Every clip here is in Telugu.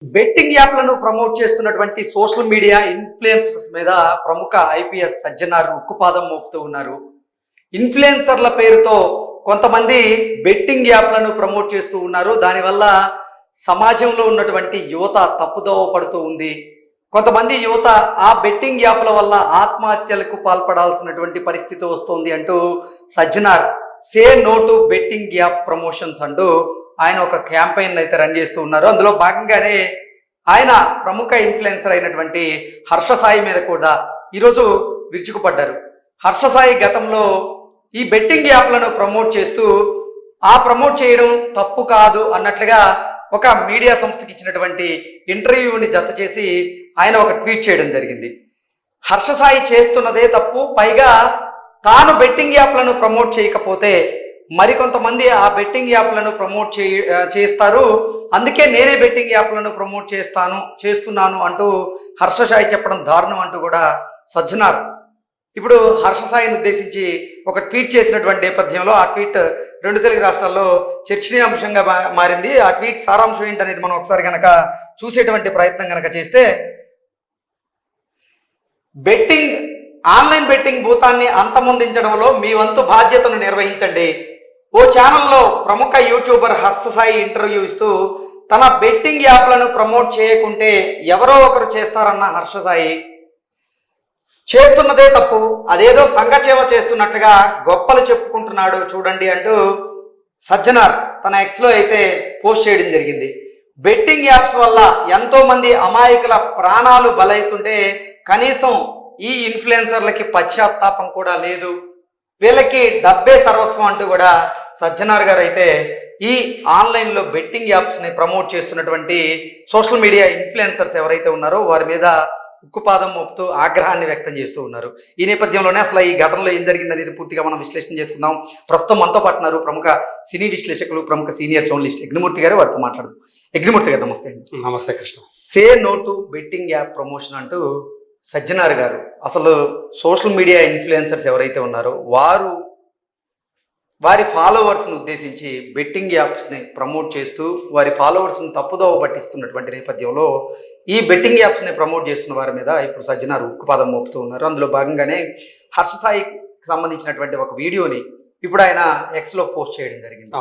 బెట్టింగ్ యాప్లను ప్రమోట్ చేస్తున్నటువంటి సోషల్ మీడియా ఇన్ఫ్లుయెన్సర్స్ మీద ప్రముఖ ఐపీఎస్ సజ్జనార్ ఉక్కుపాదం మోపుతూ ఉన్నారు. ఇన్ఫ్లుయెన్సర్ల పేరుతో కొంతమంది బెట్టింగ్ యాప్లను ప్రమోట్ చేస్తూ ఉన్నారు. దానివల్ల సమాజంలో ఉన్నటువంటి యువత తప్పుదోవ పడుతూ ఉంది. కొంతమంది యువత ఆ బెట్టింగ్ యాప్ల వల్ల ఆత్మహత్యలకు పాల్పడాల్సినటువంటి పరిస్థితి వస్తుంది అంటూ Sajjanar say no to betting app promotions అంటూ ఆయన ఒక క్యాంపెయిన్ అయితే రన్ చేస్తూ ఉన్నారు. అందులో భాగంగానే ఆయన ప్రముఖ ఇన్ఫ్లుయెన్సర్ అయినటువంటి హర్ష సాయి మీద కూడా ఈరోజు విరుచుకుపడ్డారు. హర్ష సాయి గతంలో ఈ బెట్టింగ్ యాప్లను ప్రమోట్ చేస్తూ ఆ ప్రమోట్ చేయడం తప్పు కాదు అన్నట్లుగా ఒక మీడియా సంస్థకి ఇచ్చినటువంటి ఇంటర్వ్యూని జత చేసి ఆయన ఒక ట్వీట్ చేయడం జరిగింది. హర్ష సాయి చేస్తున్నదే తప్పు, పైగా తాను బెట్టింగ్ యాప్లను ప్రమోట్ చేయకపోతే మరికొంతమంది ఆ బెట్టింగ్ యాప్లను ప్రమోట్ చేస్తారు, అందుకే నేనే బెట్టింగ్ యాప్లను ప్రమోట్ చేస్తున్నాను అంటూ హర్ష సాయి చెప్పడం దారుణం అంటూ కూడా సజ్జనార్ ఇప్పుడు హర్ష సాయిని ఉద్దేశించి ఒక ట్వీట్ చేసినటువంటి నేపథ్యంలో ఆ ట్వీట్ 2 తెలుగు రాష్ట్రాల్లో చర్చనీయాంశంగా మారింది. ఆ ట్వీట్ సారాంశం ఏంటనేది మనం ఒకసారి కనుక చూసేటువంటి ప్రయత్నం కనుక చేస్తే, ఆన్లైన్ బెట్టింగ్ భూతాన్ని అంతమొందించడంలో మీ వంతు బాధ్యతను నిర్వహించండి. ఓ ఛానల్లో ప్రముఖ యూట్యూబర్ హర్ష సాయి ఇంటర్వ్యూ ఇస్తూ తన బెట్టింగ్ యాప్లను ప్రమోట్ చేయకుంటే ఎవరో ఒకరు చేస్తారన్న హర్ష సాయి చేస్తున్నదే తప్పు, అదేదో సంఘచేవ చేస్తున్నట్లుగా గొప్పలు చెప్పుకుంటున్నాడు చూడండి అంటూ సజ్జనార్ తన ఎక్స్లో అయితే పోస్ట్ చేయడం జరిగింది. బెట్టింగ్ యాప్స్ వల్ల ఎంతో మంది అమాయకుల ప్రాణాలు బలైతుంటే కనీసం ఈ ఇన్ఫ్లుయెన్సర్లకి పశ్చాత్తాపం కూడా లేదు, వీళ్ళకి డబ్బే సర్వస్వం అంటూ కూడా సజ్జనార్ గారు అయితే ఈ ఆన్లైన్లో బెట్టింగ్ యాప్స్ని ప్రమోట్ చేస్తున్నటువంటి సోషల్ మీడియా ఇన్ఫ్లుయెన్సర్స్ ఎవరైతే ఉన్నారో వారి మీద ఉక్కుపాదం మోపుతూ ఆగ్రహాన్ని వ్యక్తం చేస్తూ ఉన్నారు. ఈ నేపథ్యంలోనే అసలు ఈ ఘటనలో ఏం జరిగిందనేది పూర్తిగా మనం విశ్లేషణ చేసుకుందాం. ప్రస్తుతం మనతో పాటున్నారు ప్రముఖ సినీ విశ్లేషకులు, ప్రముఖ సీనియర్ జర్నలిస్ట్ యజ్ఞమూర్తి గారు. వారితో మాట్లాడదాం. యజ్ఞమూర్తి గారు నమస్తే. నమస్తే Krishna. Say no to betting app promotion అంటూ సజ్జనార్ గారు, అసలు సోషల్ మీడియా ఇన్ఫ్లుయెన్సర్స్ ఎవరైతే ఉన్నారో వారి ఫాలోవర్స్ని ఉద్దేశించి బెట్టింగ్ యాప్స్ని ప్రమోట్ చేస్తూ వారి ఫాలోవర్స్ని తప్పుదోవ పట్టిస్తున్నటువంటి నేపథ్యంలో ఈ బెట్టింగ్ యాప్స్ని ప్రమోట్ చేస్తున్న వారి మీద ఇప్పుడు సజ్జనార్ ఉక్కుపాదం మోపుతూ ఉన్నారు. అందులో భాగంగానే హర్ష సాయికి సంబంధించినటువంటి ఒక వీడియోని ఇప్పుడు ఆయన ఎక్స్లో పోస్ట్ చేయడం జరిగింది.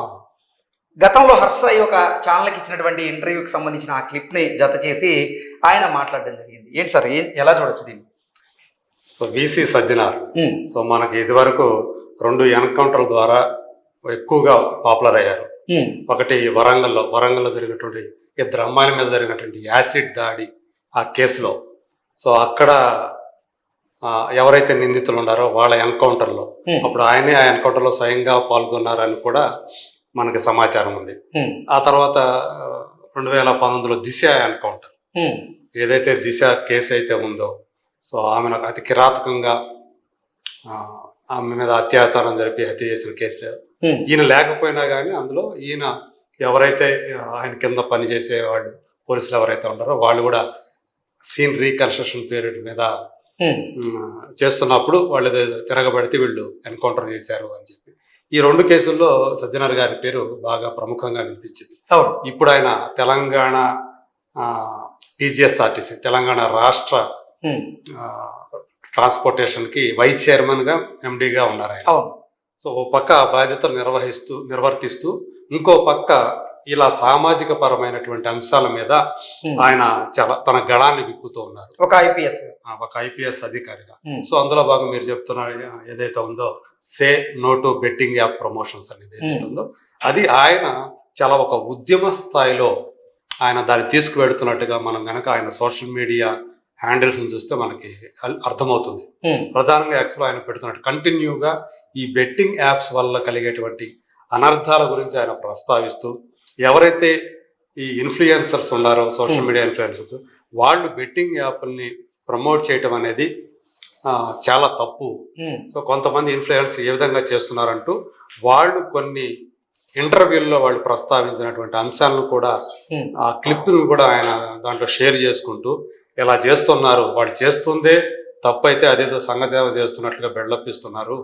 గతంలో హర్ష సాయి ఒక ఛానల్కి ఇచ్చినటువంటి ఇంటర్వ్యూకి సంబంధించిన ఆ క్లిప్ని జత చేసి ఆయన మాట్లాడడం జరిగింది. ఏంటి సార్, ఎలా చూడొచ్చు దీన్ని? సో వీసీ సజ్జనార్ సో మనకి ఇదివరకు 2 ఎన్కౌంటర్ల ద్వారా ఎక్కువగా పాపులర్ అయ్యారు. ఒకటి వరంగల్లో జరిగినటువంటి 2 అమ్మాయిల మీద జరిగినటువంటి యాసిడ్ దాడి ఆ కేసులో, సో అక్కడ ఎవరైతే నిందితులు ఉన్నారో వాళ్ళ ఎన్కౌంటర్లో అప్పుడు ఆయనే ఆ ఎన్కౌంటర్లో స్వయంగా పాల్గొన్నారని కూడా మనకి సమాచారం ఉంది. ఆ తర్వాత 2019లో దిశ ఎన్కౌంటర్, ఏదైతే దిశ కేసు అయితే ఉందో, సో ఆమెను అతి కిరాతకంగా ఆమె మీద అత్యాచారం జరిపి హత్య చేసిన కేసులో ఈయన లేకపోయినా కానీ అందులో ఈయన ఎవరైతే ఆయన కింద పనిచేసేవాళ్ళు పోలీసులు ఎవరైతే ఉన్నారో వాళ్ళు కూడా సీన్ రీకన్స్ట్రక్షన్ పీరియడ్ మీద చేస్తున్నప్పుడు వాళ్ళు తిరగబడితే వీళ్ళు ఎన్కౌంటర్ చేశారు అని చెప్పి ఈ 2 కేసుల్లో సజ్జనార్ గారి పేరు బాగా ప్రముఖంగా వినిపించింది. ఇప్పుడు ఆయన తెలంగాణ టీజీఎస్ఆర్టీసీ తెలంగాణ రాష్ట్ర ట్రాన్స్పోర్టేషన్ కి వైస్ చైర్మన్ గా ఎండీగా ఉన్నారు ఆయన. సో ఓ పక్క బాధ్యతలు నిర్వర్తిస్తూ ఇంకో పక్క ఇలా సామాజిక పరమైనటువంటి అంశాల మీద ఆయన చాలా తన గళాన్ని విప్పుతూ ఉన్నారు, ఒక ఐపీఎస్ అధికారిగా. సో అందులో భాగం మీరు చెప్తున్నారు ఏదైతే ఉందో say no to betting app promotions అనేది ఏదైతే ఉందో అది ఆయన చాలా ఒక ఉద్యమ స్థాయిలో ఆయన దాన్ని తీసుకువెడుతున్నట్టుగా మనం కనుక ఆయన సోషల్ మీడియా హ్యాండిల్స్ చూస్తే మనకి అర్థమవుతుంది. ప్రధానంగా ఎక్స్లో ఆయన పెడుతున్నట్టు కంటిన్యూగా ఈ బెట్టింగ్ యాప్స్ వల్ల కలిగేటువంటి అనర్థాల గురించి ఆయన ప్రస్తావిస్తూ, ఎవరైతే ఈ ఇన్ఫ్లుయెన్సర్స్ ఉన్నారో సోషల్ మీడియా ఇన్ఫ్లుయెన్సర్స్ వాళ్ళు బెట్టింగ్ యాప్ని ప్రమోట్ చేయటం అనేది చాలా తప్పు. సో కొంతమంది ఇన్ఫ్లుయెన్స్ ఏ విధంగా చేస్తున్నారంటూ వాళ్ళు కొన్ని ఇంటర్వ్యూల్లో వాళ్ళు ప్రస్తావించినటువంటి అంశాలను కూడా ఆ క్లిప్ను కూడా ఆయన దాంట్లో షేర్ చేసుకుంటూ ఇలా చేస్తున్నారు, వాళ్ళు చేస్తుందే తప్పైతే అదేదో సంఘసేవ చేస్తున్నట్లుగా బిల్డప్ ఇస్తున్నారు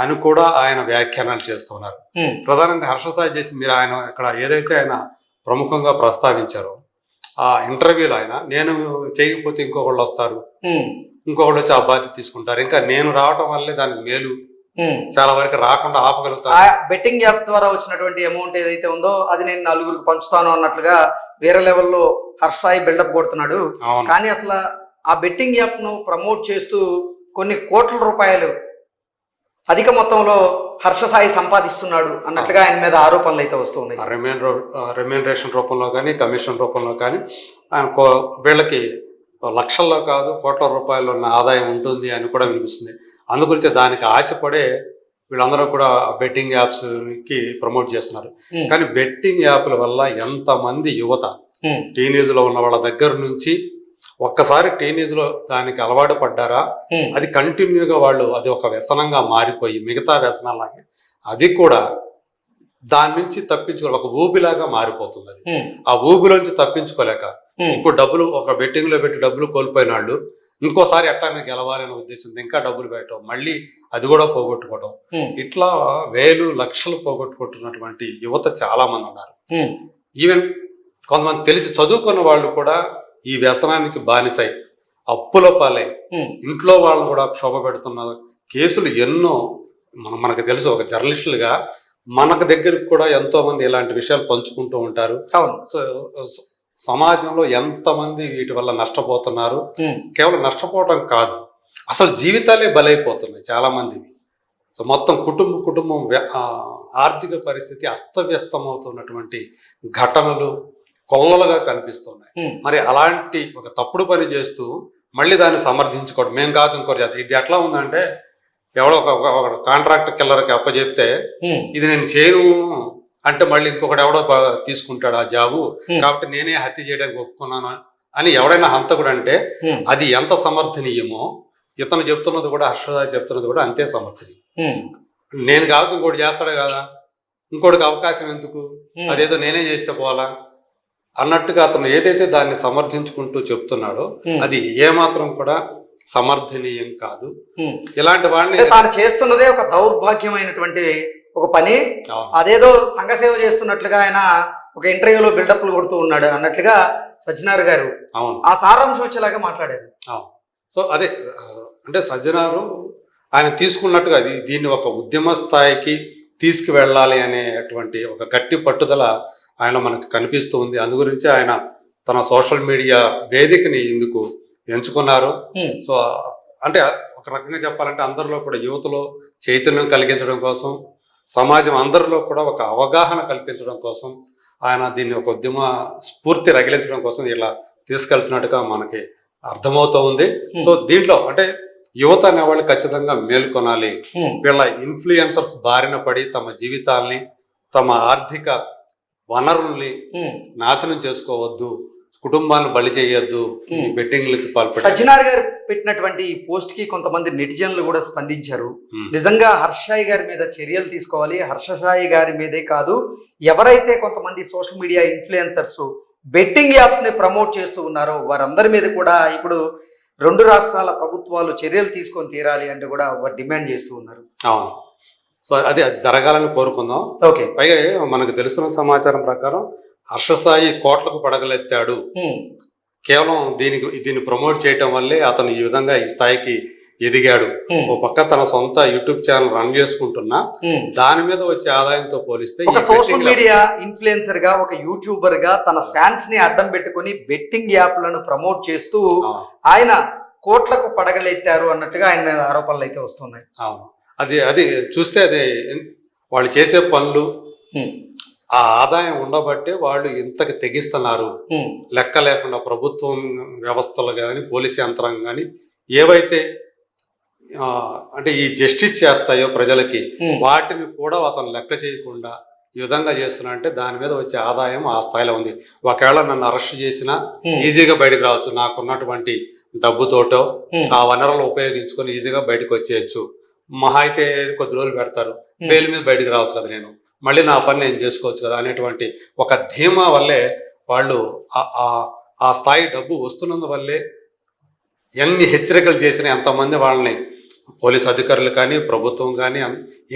అని కూడా ఆయన వ్యాఖ్యానాలు చేస్తున్నారు. ప్రధానంగా హర్ష సాయి చేసి మీరు ఆయన ఇక్కడ ఏదైతే ఆయన ప్రముఖంగా ప్రస్తావించారో ఆ ఇంటర్వ్యూలో ఆయన నేను చేయకపోతే ఇంకొకళ్ళు వస్తారు, ఉమ్, ఇంకొకళ్ళు వచ్చి ఆ బాధ్యత తీసుకుంటారు, ఇంకా నేను రావటం వల్లే దానికి మేలు, ఉమ్. చాలా వరకు రాకుండా ఆ ఆపగలుగుతాను. బెట్టింగ్ యాప్స్ ద్వారా వచ్చినటువంటి అమౌంట్ ఏదైతే ఉందో అది నేను నలుగురికి పంచుతాను అన్నట్లుగా వేరే లెవెల్లో హర్షాయి బిల్డప్ కొడుతున్నాడు. అవును, కానీ అసలు ఆ బెట్టింగ్ యాప్ ను ప్రమోట్ చేస్తూ కొన్ని కోట్ల రూపాయలు అధిక మొత్తంలో హర్ష సాయి సంపాదిస్తున్నాడు అన్నట్లుగా ఆయన మీద ఆరోపణలు అయితే వస్తూ ఉన్నాయి. రెమ్యూనరేషన్ రూపంలో కానీ కమిషన్ రూపంలో కానీ ఆయన వీళ్ళకి లక్షల్లో కాదు కోట్ల రూపాయలు ఉన్న ఆదాయం ఉంటుంది అని కూడా వినిపిస్తుంది. అందుగురించి దానికి ఆశపడే వీళ్ళందరూ కూడా బెట్టింగ్ యాప్స్ కి ప్రమోట్ చేస్తున్నారు. కానీ బెట్టింగ్ యాప్ల వల్ల ఎంతమంది యువత టీనేజ్ లో ఉన్న వాళ్ళ దగ్గర నుంచి ఒక్కసారి టీనేజ్ లో దానికి అలవాటు పడ్డారా, అది కంటిన్యూగా వాళ్ళు అది ఒక వ్యసనంగా మారిపోయి మిగతా వ్యసనాలాగే అది కూడా దాని నుంచి తప్పించుకో ఒక ఊబిలాగా మారిపోతుంది. అది ఆ ఊబిలోంచి తప్పించుకోలేక ఇప్పుడు డబ్బులు ఒక బెట్టింగ్ లో పెట్టి డబ్బులు కోల్పోయిన వాళ్ళు ఇంకోసారి ఎట్లా గెలవాలనే ఉద్దేశంతో ఇంకా డబ్బులు పెట్టడం, మళ్ళీ అది కూడా పోగొట్టుకోవడం, ఇట్లా వేలు లక్షలు పోగొట్టుకుంటున్నటువంటి యువత చాలా మంది ఉన్నారు. ఈవెన్ కొంతమంది తెలిసి చదువుకున్న వాళ్ళు కూడా ఈ వ్యసనానికి బానిసై అప్పుల పాలై ఇంట్లో వాళ్ళు కూడా క్షోభ పెడుతున్న కేసులు ఎన్నో మనకు తెలుసు. ఒక జర్నలిస్టులుగా మనకు దగ్గరకు కూడా ఎంతో మంది ఇలాంటి విషయాలు పంచుకుంటూ ఉంటారు. సో సమాజంలో ఎంతమంది వీటి వల్ల నష్టపోతున్నారు, కేవలం నష్టపోవడం కాదు అసలు జీవితాలే బలైపోతున్నాయి చాలా మందివి. సో మొత్తం కుటుంబం ఆర్థిక పరిస్థితి అస్తవ్యస్తమవుతున్నటువంటి ఘటనలు కొల్లలుగా కనిపిస్తున్నాయి. మరి అలాంటి ఒక తప్పుడు పని చేస్తూ మళ్ళీ దాన్ని సమర్థించుకోవడం, మేము కాదు ఇంకోటి చేస్తాం. ఇది ఎట్లా ఉందంటే ఎవడో ఒక కాంట్రాక్ట్ కిల్లర్కి అప్పచెప్తే ఇది నేను చేయను అంటే మళ్ళీ ఇంకొకటి ఎవడో తీసుకుంటాడు ఆ జాబు, కాబట్టి నేనే హత్య చేయడానికి ఒప్పుకున్నాను అని ఎవడైనా హంతకుడు అంటే అది ఎంత సమర్థనీయమో ఇతను చెప్తున్నది కూడా, హర్షరాజ్ చెప్తున్నది కూడా అంతే సమర్థనీయం. నేను కాదు ఇంకోటి చేస్తాడు కదా, ఇంకోటికి అవకాశం ఎందుకు, అదేదో నేనే చేస్తే పోవాలా అన్నట్టుగా అతను ఏదైతే దాన్ని సమర్థించుకుంటూ చెప్తున్నాడో అది ఏమాత్రం కూడా సమర్థనీయం కాదు. ఇలాంటి వాడిని తాను చేస్తున్నదే ఒక దౌర్భాగ్యమైనటువంటి ఒక పని, అదేదో సంఘ సేవ చేస్తున్నట్లుగా ఆయన ఒక ఇంటర్వ్యూలో బిల్డప్లు కొడుతూ ఉన్నాడు అన్నట్లుగా సజ్జనార్ గారు ఆ సారాంశం వచ్చేలాగా మాట్లాడారు. సో అదే అంటే సజ్జనారు ఆయన తీసుకున్నట్టుగా దీన్ని ఒక ఉద్యమ స్థాయికి తీసుకువెళ్ళాలి అనేటువంటి ఒక గట్టి పట్టుదల ఆయన మనకు కనిపిస్తూ ఉంది. అందు గురించి ఆయన తన సోషల్ మీడియా వేదికని ఇందుకు ఎంచుకున్నారు. సో అంటే ఒక రకంగా చెప్పాలంటే అందరిలో కూడా యువతలో చైతన్యం కలిగించడం కోసం, సమాజం అందరిలో కూడా ఒక అవగాహన కల్పించడం కోసం ఆయన దీన్ని ఒక ఉద్యమ స్ఫూర్తి రగిలించడం కోసం ఇలా తీసుకెళ్తున్నట్టుగా మనకి అర్థమవుతూ ఉంది. సో దీంట్లో అంటే యువత అనేవాళ్ళు ఖచ్చితంగా మేల్కొనాలి. వీళ్ళ ఇన్ఫ్లుయెన్సర్స్ బారిన పడి తమ జీవితాల్ని, తమ ఆర్థిక వనరుల్ని నాశనం చేసుకోవద్దు, కుటుంబాలను బలి చేయొద్దు, బెట్టింగ్లకి పాల్పడి. సజ్జనార్ గారు పెట్టినటువంటి ఈ పోస్ట్ కి కొంతమంది నెటిజన్లు కూడా స్పందించారు. నిజంగా హర్షాయి గారి మీద చర్యలు తీసుకోవాలి. హర్షసాయి గారి మీదే కాదు, ఎవరైతే కొంతమంది social media influencers betting apps ని ప్రమోట్ చేస్తూ ఉన్నారో వారందరి మీద కూడా ఇప్పుడు 2 రాష్ట్రాల ప్రభుత్వాలు చర్యలు తీసుకొని తీరాలి అంటే కూడా వారు డిమాండ్ చేస్తూ ఉన్నారు. అవును, సో అది జరగాలని కోరుకుందాం. ఓకే, పైగా మనకు తెలిసిన సమాచారం ప్రకారం హర్షసాయి కోట్లకు పడగలెత్తాడు. కేవలం దీన్ని ప్రమోట్ చేయటం వల్లే అతను ఈ విధంగా ఈ స్థాయికి ఎదిగాడు. ఓ పక్క తన సొంత యూట్యూబ్ ఛానల్ రన్ చేసుకుంటున్నా దాని మీద వచ్చే ఆదాయంతో పోలిస్తే ఒక సోషల్ మీడియా ఇన్ఫ్లుయెన్సర్ గా, ఒక యూట్యూబర్ గా తన ఫ్యాన్స్ ని అడ్డం పెట్టుకుని బెట్టింగ్ యాప్లను ప్రమోట్ చేస్తూ ఆయన కోట్లకు పడగలెత్తారు అన్నట్టుగా ఆయన మీద ఆరోపణలు అయితే వస్తున్నాయి. అవును, అది చూస్తే అదే వాళ్ళు చేసే పనులు, ఆ ఆదాయం ఉండబట్టే వాళ్ళు ఇంతకు తెగిస్తున్నారు. లెక్క లేకుండా ప్రభుత్వం వ్యవస్థలు కానీ, పోలీసు యంత్రాంగం కానీ ఏవైతే అంటే ఈ జస్టిస్ చేస్తాయో ప్రజలకి, వాటిని కూడా అతను లెక్క చేయకుండా ఈ విధంగా చేస్తున్నా అంటే దాని మీద వచ్చే ఆదాయం ఆ స్థాయిలో ఉంది. ఒకవేళ నన్ను అరెస్ట్ చేసినా ఈజీగా బయటకు రావచ్చు, నాకున్నటువంటి డబ్బుతోటో ఆ వనరులు ఉపయోగించుకొని ఈజీగా బయటకు వచ్చేయచ్చు. మహా అయితే కొద్ది రోజులు పెడతారు, బెయిల్ మీద బయటకు రావచ్చు కదా, నేను మళ్ళీ నా పని నేను చేసుకోవచ్చు కదా అనేటువంటి ఒక ధీమా వల్లే వాళ్ళు ఆ స్థాయి డబ్బు వస్తున్నందువల్లే ఎన్ని హెచ్చరికలు చేసినా, ఎంతమంది వాళ్ళని పోలీస్ అధికారులు కానీ ప్రభుత్వం కానీ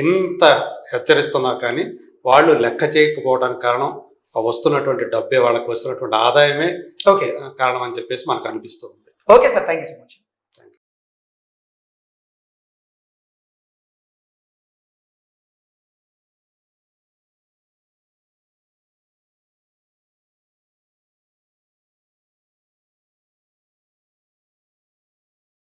ఎంత హెచ్చరిస్తున్నా కానీ వాళ్ళు లెక్క చేయకపోవడానికి కారణం వస్తున్నటువంటి డబ్బే వాళ్ళకి వస్తున్నటువంటి ఆదాయమే ఓకే కారణం అని చెప్పేసి మనకు అనిపిస్తుంది. Okay sir, thank you so much.